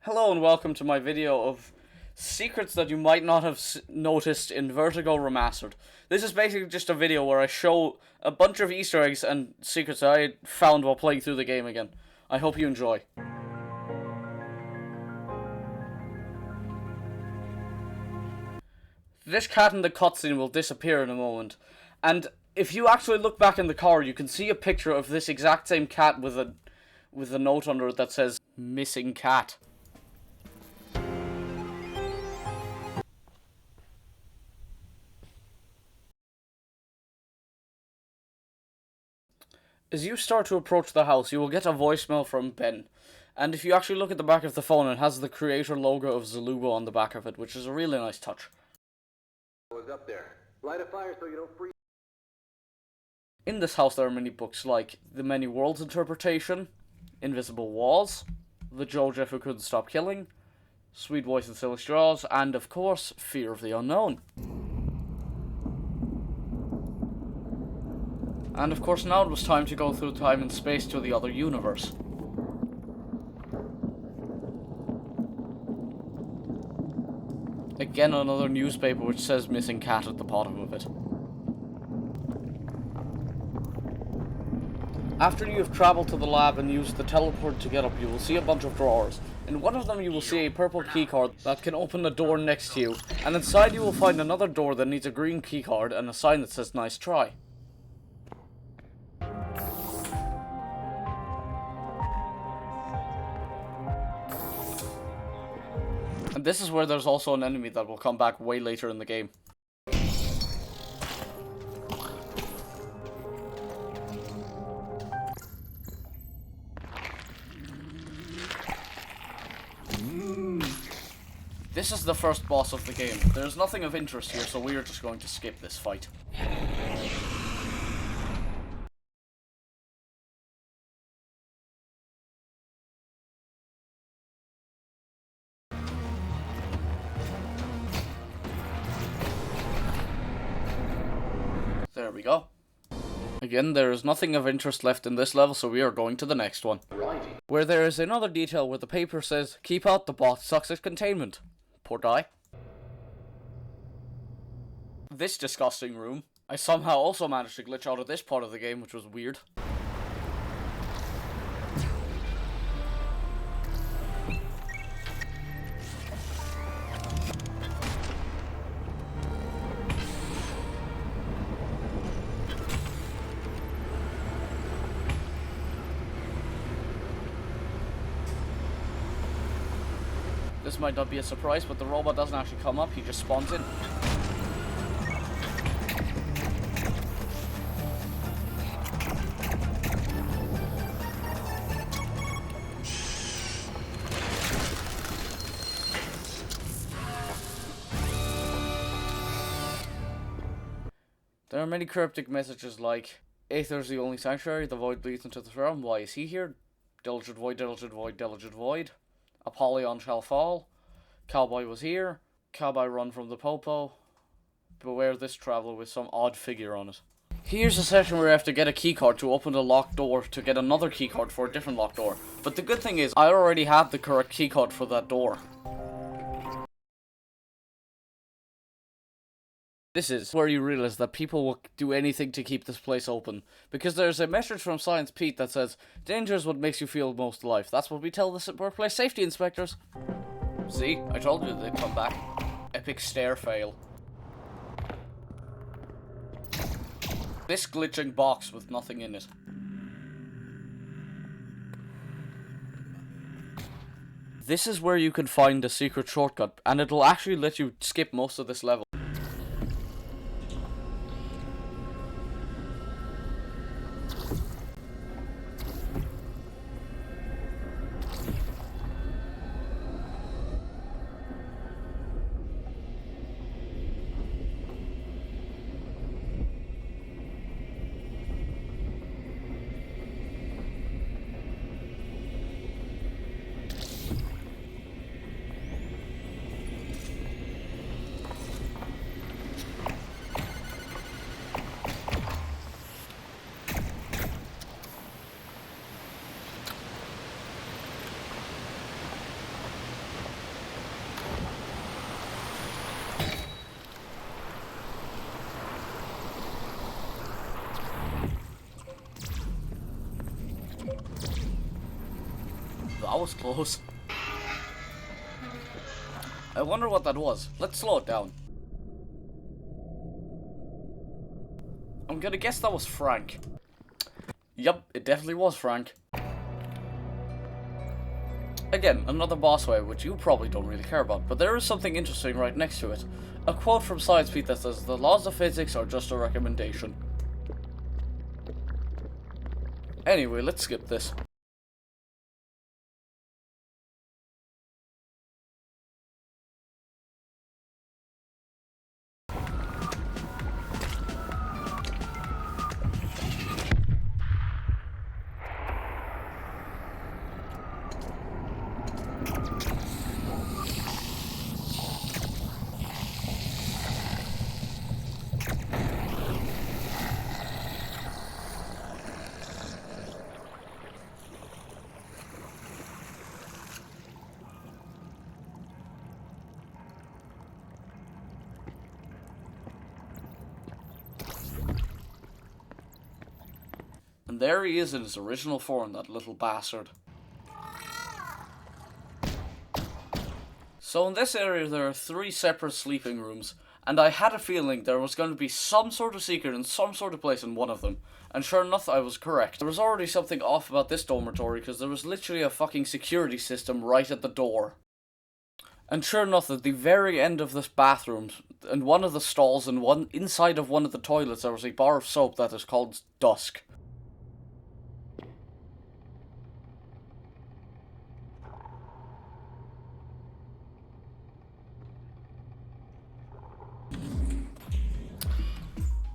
Hello and welcome to my video of secrets that you might not have noticed in Vertigo Remastered. This is basically just a video where I show a bunch of Easter eggs and secrets that I found while playing through the game again. I hope you enjoy. This cat in the cutscene will disappear in a moment, and if you actually look back in the car, you can see a picture of this exact same cat with a note under it that says, "Missing cat." As you start to approach the house, you will get a voicemail from Ben. And if you actually look at the back of the phone, it has the creator logo of Zalugo on the back of it, which is a really nice touch. Was up there. Light a fire so you don't freeze. In this house there are many books like The Many Worlds Interpretation, Invisible Walls, The Joseph Who Couldn't Stop Killing, Sweet Voice and Silly Straws, and of course, Fear of the Unknown. And of course now it was time to go through time and space to the other universe. Again, another newspaper which says "Missing Cat" at the bottom of it. After you have travelled to the lab and used the teleport to get up, you will see a bunch of drawers. In one of them you will see a purple keycard that can open a door next to you, and inside you will find another door that needs a green keycard and a sign that says "Nice try." And this is where there's also an enemy that will come back way later in the game. This is the first boss of the game. There's nothing of interest here, so we are just going to skip this fight. There we go. Again, there is nothing of interest left in this level, so we are going to the next one. Where there is another detail where the paper says, "Keep out, the bot sucks at containment." Poor guy. This disgusting room. I somehow also managed to glitch out of this part of the game, which was weird. This might not be a surprise, but the robot doesn't actually come up, he just spawns in. There are many cryptic messages like, "Aether's the only sanctuary, the void leads into the realm, why is he here? Diligent void, diligent void, diligent void. Apollyon shall fall. Cowboy was here. Cowboy run from the popo. Beware this traveler with some odd figure on it." Here's a section where you have to get a keycard to open a locked door to get another keycard for a different locked door. But the good thing is, I already have the correct keycard for that door. This is where you realize that people will do anything to keep this place open. Because there's a message from Science Pete that says, "Danger is what makes you feel most alive. That's what we tell the workplace safety inspectors." See? I told you they'd come back. Epic stair fail. This glitching box with nothing in it. This is where you can find a secret shortcut, and it'll actually let you skip most of this level. was close. I wonder what that was. Let's slow it down. I'm gonna guess that was Frank. Yup, it definitely was Frank. Again, another boss wave, which you probably don't really care about, but there is something interesting right next to it. A quote from Science Pete that says, "The laws of physics are just a recommendation." Anyway, let's skip this. And there he is in his original form, that little bastard. So in this area there are 3 separate sleeping rooms, and I had a feeling there was going to be some sort of secret in some sort of place in one of them. And sure enough, I was correct. There was already something off about this dormitory, because there was literally a fucking security system right at the door. And sure enough, at the very end of this bathroom, in one of the stalls and one inside of one of the toilets, there was a bar of soap that is called Dusk.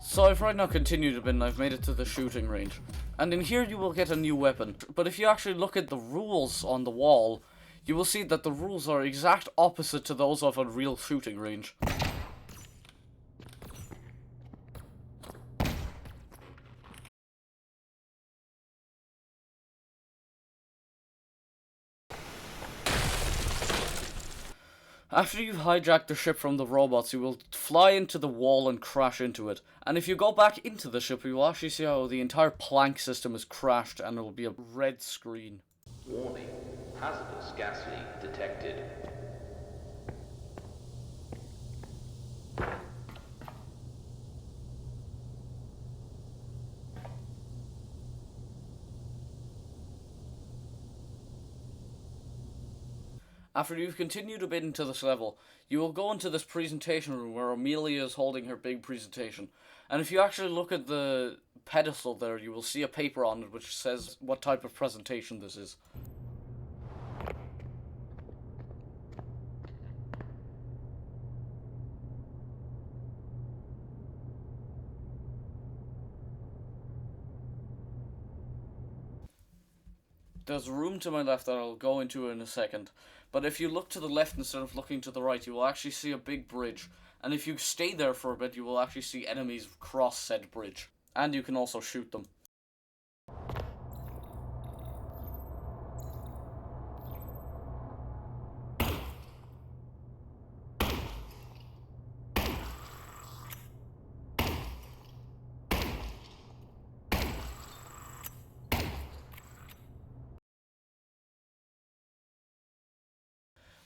So I've right now continued a bit and I've made it to the shooting range. And in here you will get a new weapon. But if you actually look at the rules on the wall, you will see that the rules are exact opposite to those of a real shooting range. After you hijack the ship from the robots, you will fly into the wall and crash into it. And if you go back into the ship, you will actually see how the entire plank system is crashed and it will be a red screen. Warning, hazardous gas leak detected. After you've continued a bit into this level, you will go into this presentation room where Amelia is holding her big presentation. And if you actually look at the pedestal there, you will see a paper on it which says what type of presentation this is. There's a room to my left that I'll go into in a second. But if you look to the left instead of looking to the right, you will actually see a big bridge. And if you stay there for a bit, you will actually see enemies cross said bridge. And you can also shoot them.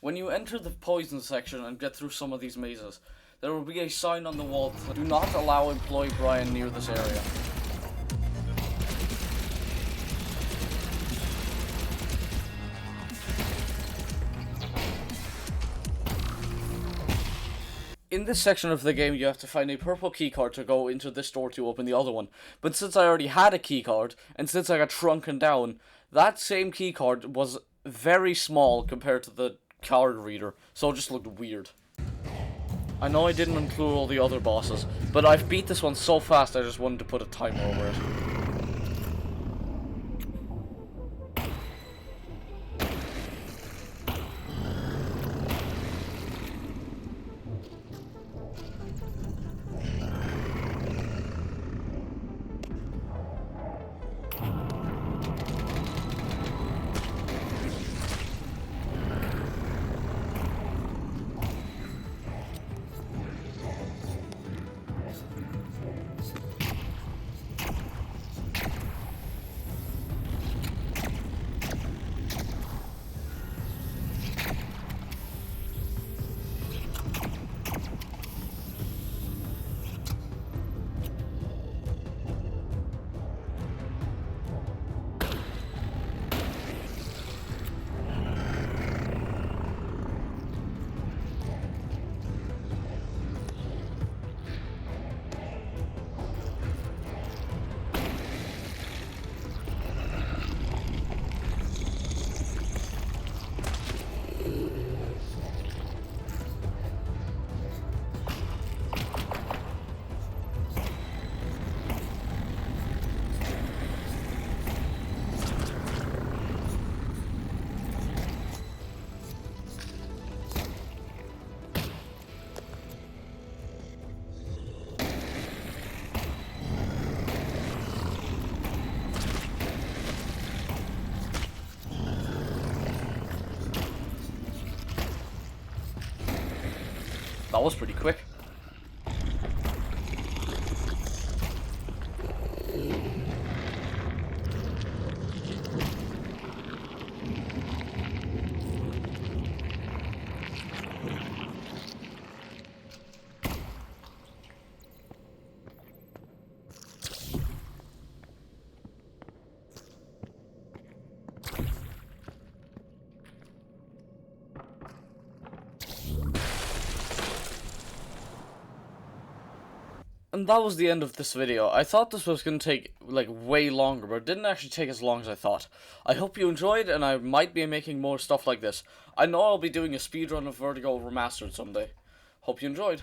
When you enter the poison section and get through some of these mazes, there will be a sign on the wall that do not allow employee Brian near this area. In this section of the game, you have to find a purple keycard to go into this door to open the other one. But since I already had a keycard, and since I got shrunken down, that same keycard was very small compared to the card reader, so it just looked weird. I know I didn't include all the other bosses, but I've beat this one so fast I just wanted to put a timer over it. That was pretty quick. And that was the end of this video. I thought this was going to take, like, way longer, but it didn't actually take as long as I thought. I hope you enjoyed, and I might be making more stuff like this. I know I'll be doing a speedrun of Vertigo Remastered someday. Hope you enjoyed.